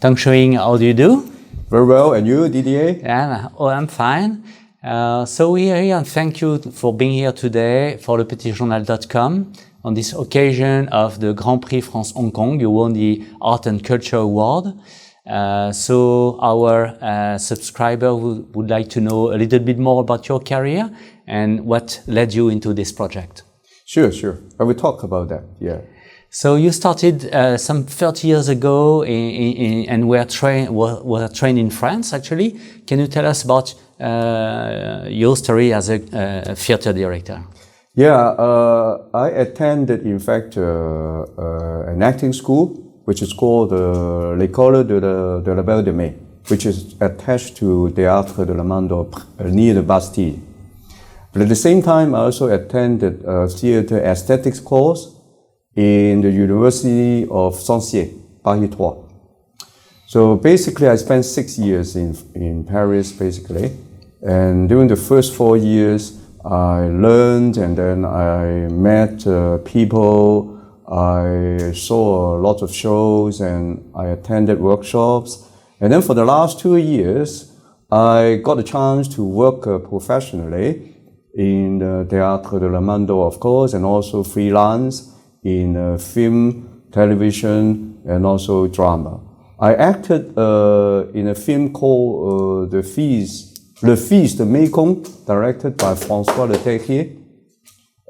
Tang Showing, how do you do? Very well, and you, Didier? Yeah, I'm fine. So we are here and thank you for being here today for lepetitjournal.com on this occasion of the Grand Prix France Hong Kong. You won the Art and Culture Award. So our subscriber would like to know a little bit more about your career and what led you into this project. Sure. I will talk about that, yeah. So you started some 30 years ago and were trained in France, actually. Can you tell us about your story as a theater director? Yeah, I attended, in fact, an acting school, which is called l'École de la Belle de Mai, which is attached to Théâtre de la Mandor near the Bastille. But at the same time, I also attended a theater aesthetics course in the University of Saint-Cyr, Paris 3. So basically, I spent 6 years in Paris, basically. And during the first 4 years, I learned and then I met people. I saw a lot of shows and I attended workshops. And then for the last 2 years, I got a chance to work professionally in the Théâtre de la Mandor, of course, and also freelance in film, television, and also drama. I acted in a film called Le Fils de Mekong, directed by François Le Texier.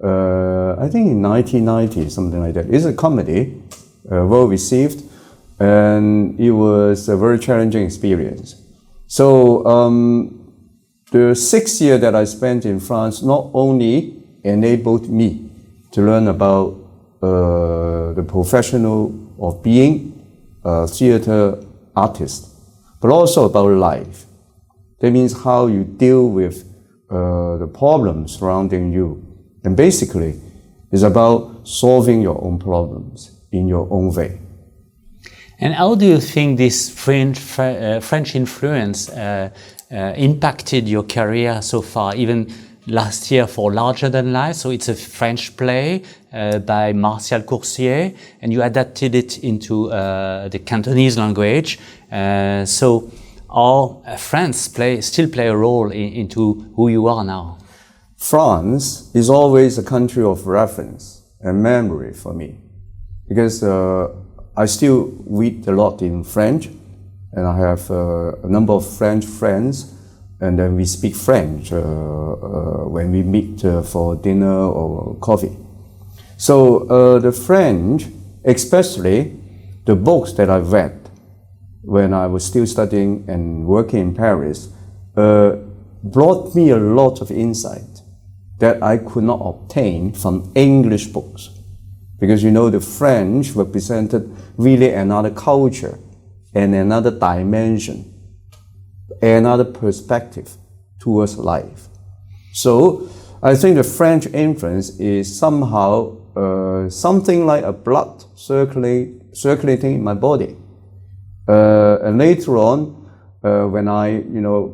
I think in 1990, something like that. It's a comedy, well received, and it was a very challenging experience. So the 6 years that I spent in France not only enabled me to learn about the professional of being a theater artist, but also about life. That means how you deal with the problems surrounding you. And basically, it's about solving your own problems in your own way. And how do you think this French influence impacted your career so far, even last year for Larger Than Life? So it's a French play by Martial Coursier, and you adapted it into the Cantonese language. So all France still play a role into who you are now? France is always a country of reference and memory for me, because I still read a lot in French, and I have a number of French friends, and then we speak French when we meet for dinner or coffee. So the French, especially the books that I read when I was still studying and working in Paris, brought me a lot of insight that I could not obtain from English books. Because you know, the French represented really another culture and another dimension, another perspective towards life. So I think the French influence is somehow something like a blood circulating in my body. And later on, when I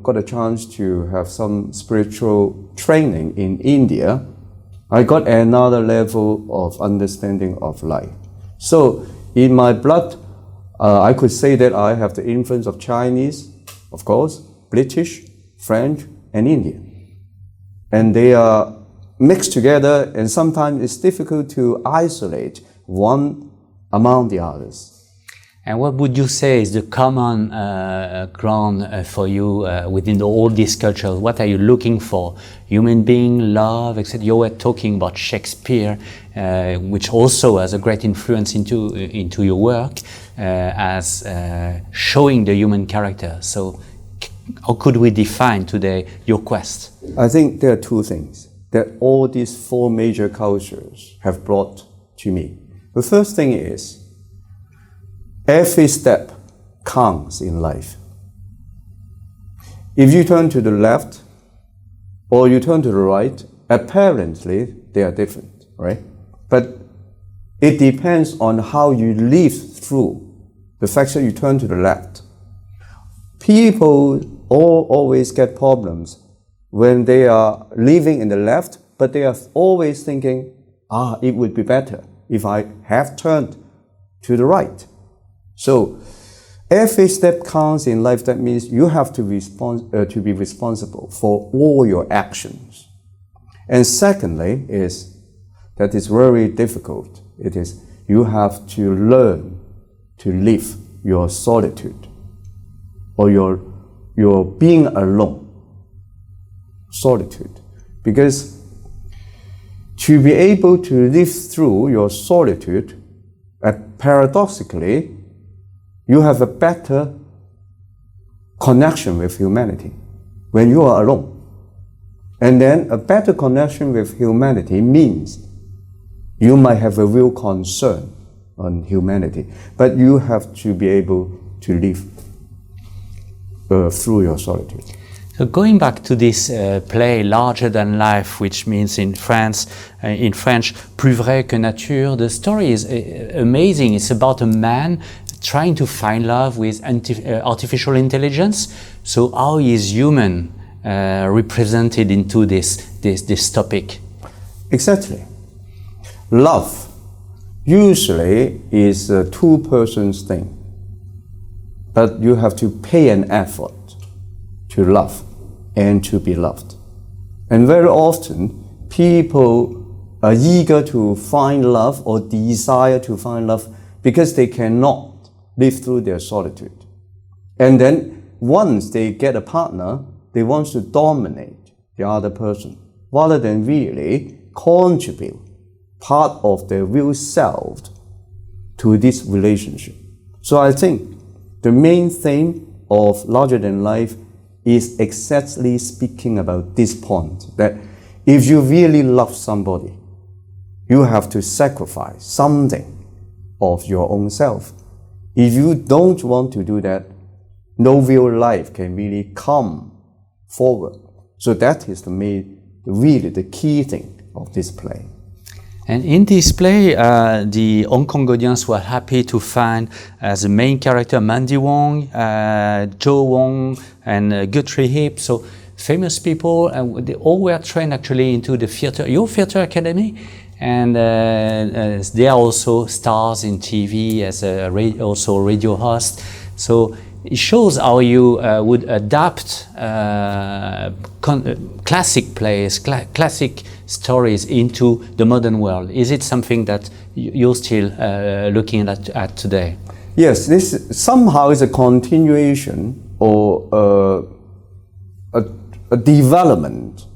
got a chance to have some spiritual training in India, I got another level of understanding of life. So in my blood, I could say that I have the influence of Chinese, of course, British, French, and Indian. And they are mixed together, and sometimes it's difficult to isolate one among the others. And what would you say is the common ground for you within all these cultures? What are you looking for? Human being, love, etc. You were talking about Shakespeare, which also has a great influence into your work as showing the human character. So how could we define today your quest? I think there are two things that all these four major cultures have brought to me. The first thing is, every step counts in life. If you turn to the left or you turn to the right, apparently they are different, right? But it depends on how you live through the fact that you turn to the left. People always get problems when they are living in the left, but they are always thinking, it would be better if I have turned to the right. So Every step counts in life. That means you have to be responsible for all your actions. And secondly is that is very difficult. It is you have to learn to live your solitude or your being alone. Solitude. Because to be able to live through your solitude, paradoxically, you have a better connection with humanity when you are alone. And then a better connection with humanity means you might have a real concern on humanity, but you have to be able to live through your solitude. So going back to this play, Larger Than Life, which means in French, Plus vrai que nature, the story is amazing. It's about a man trying to find love with artificial intelligence. So how is human represented into this topic? Exactly. Love usually is a two-person's thing, but you have to pay an effort to love and to be loved. And very often, people are eager to find love or desire to find love because they cannot live through their solitude. And then once they get a partner, they want to dominate the other person rather than really contribute part of their real self to this relationship. So I think the main theme of Larger Than Life is exactly speaking about this point, that if you really love somebody, you have to sacrifice something of your own self. If you don't want to do that, no real life can really come forward. So that is really the key thing of this play. And in this play, the Hong Kong audience were happy to find as the main character Mandy Wong, Joe Wong, and Guthrie Heap. So famous people, and they all were trained actually into your theater academy, and they are also stars in TV as also radio host. So it shows how you would adapt classic plays, classic stories into the modern world. Is it something that you're still looking at today? Yes, this somehow is a continuation or a development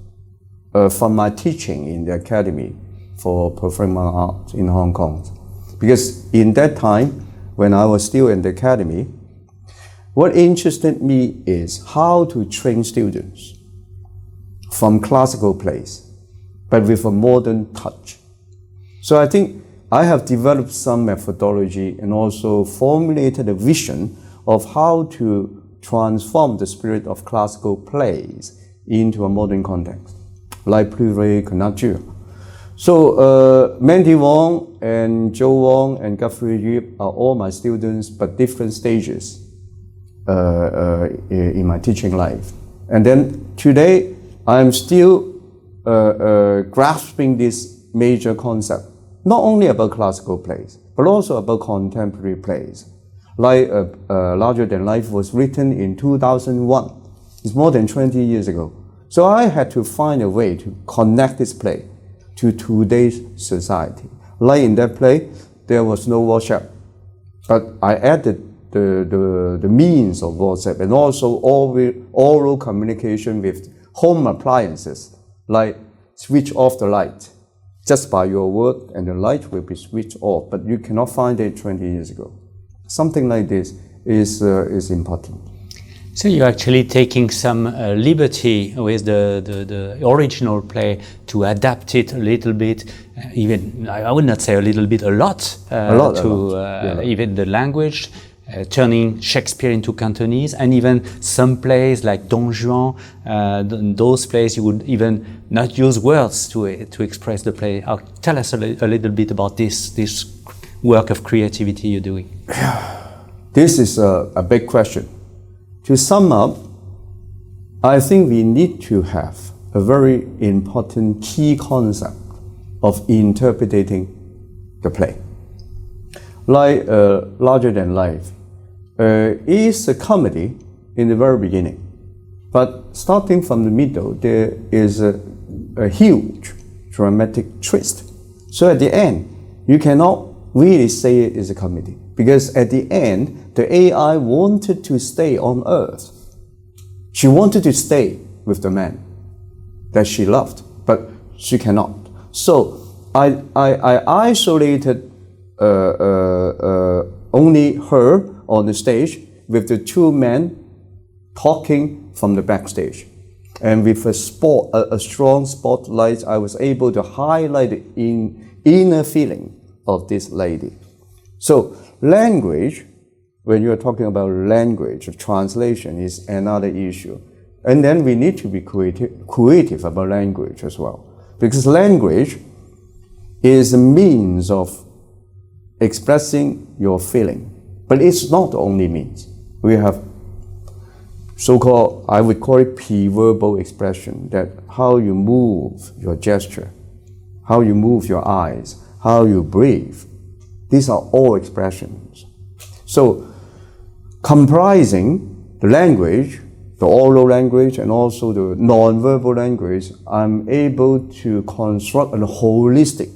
from my teaching in the Academy for Performing Arts in Hong Kong. Because in that time, when I was still in the Academy, what interested me is how to train students from classical plays, but with a modern touch. So I think I have developed some methodology and also formulated a vision of how to transform the spirit of classical plays into a modern context, like Plus vrai que nature. So Mandy Wong and Joe Wong and Guthrie Heap are all my students, but different stages in my teaching life. And then today, I'm still grasping this major concept, not only about classical plays, but also about contemporary plays. Like Larger Than Life was written in 2001. It's more than 20 years ago. So I had to find a way to connect this play to today's society. Like in that play, there was no WhatsApp, but I added the means of WhatsApp and also oral communication with home appliances, like switch off the light. Just by your word and the light will be switched off, but you cannot find it 20 years ago. Something like this is important. So you're actually taking some liberty with the original play to adapt it a little bit, even, I would not say a little bit, a lot. Even the language, turning Shakespeare into Cantonese, and even some plays like Don Juan, those plays you would even not use words to express the play. Tell us a little bit about this work of creativity you're doing. This is a big question. To sum up, I think we need to have a very important key concept of interpreting the play. Like Larger Than Life, is a comedy in the very beginning. But starting from the middle, there is a huge dramatic twist. So at the end, you cannot really say it is a comedy, because at the end, the AI wanted to stay on Earth. She wanted to stay with the man that she loved, but she cannot. So I isolated only her on the stage with the two men talking from the backstage. And with a strong spotlight, I was able to highlight the inner feeling of this lady. So language, when you're talking about language, translation is another issue. And then we need to be creative about language as well. Because language is a means of expressing your feeling. But it's not the only means. We have so-called, I would call it pre-verbal expression, that how you move your gesture, how you move your eyes, how you breathe. These are all expressions. So comprising the language, the oral language, and also the non-verbal language, I'm able to construct a holistic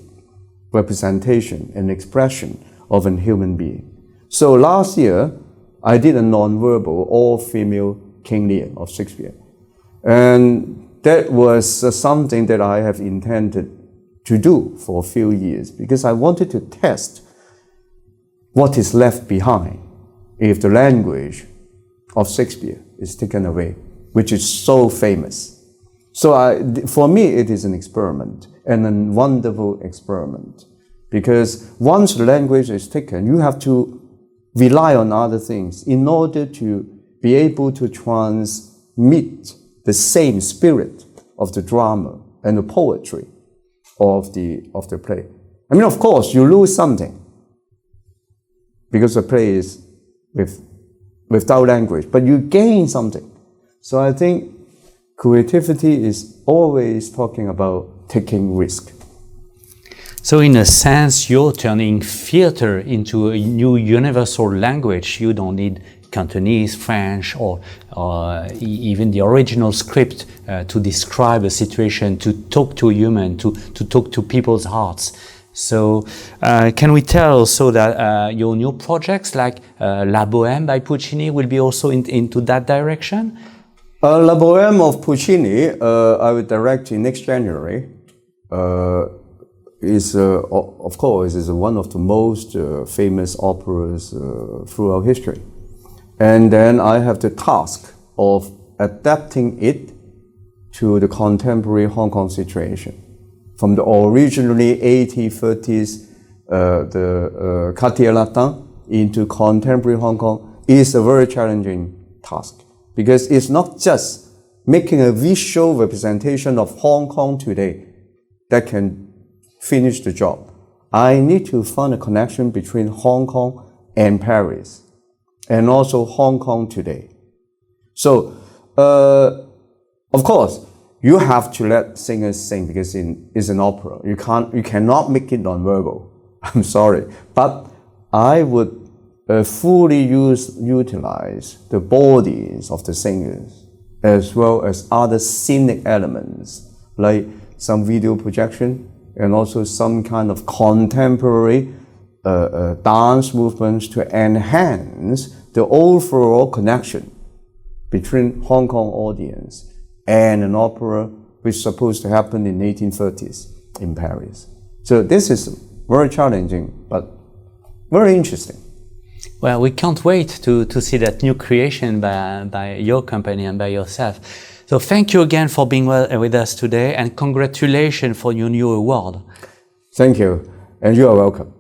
representation and expression of a human being. So last year, I did a non-verbal, all-female King Lear of Shakespeare. And that was something that I have intended to do for a few years, because I wanted to test what is left behind if the language of Shakespeare is taken away, which is so famous. So for me, it is an experiment, and a wonderful experiment, because once the language is taken, you have to rely on other things in order to be able to transmit the same spirit of the drama and the poetry of the play. I mean, of course, you lose something because the play is without language, but you gain something. So I think creativity is always talking about taking risk. So in a sense, you're turning theater into a new universal language. You don't need Cantonese, French, or even the original script to describe a situation, to talk to a human, to talk to people's hearts. So can we tell also that your new projects like La Bohème by Puccini will be also into that direction? La Bohème of Puccini, I will direct in next January. Of course, is one of the most famous operas throughout history. And then I have the task of adapting it to the contemporary Hong Kong situation. From the originally 1830s, the Quartier Latin into contemporary Hong Kong is a very challenging task, because it's not just making a visual representation of Hong Kong today that can finish the job. I need to find a connection between Hong Kong and Paris, and also Hong Kong today. So, of course, you have to let singers sing, because it's an opera. You cannot make it non-verbal. I'm sorry, but I would fully utilize the bodies of the singers, as well as other scenic elements, like some video projection, and also some kind of contemporary dance movements to enhance the overall connection between Hong Kong audience and an opera which is supposed to happen in 1830s in Paris. So this is very challenging, but very interesting. Well, we can't wait to see that new creation by your company and by yourself. So thank you again for being with us today, and congratulations for your new award. Thank you, and you are welcome.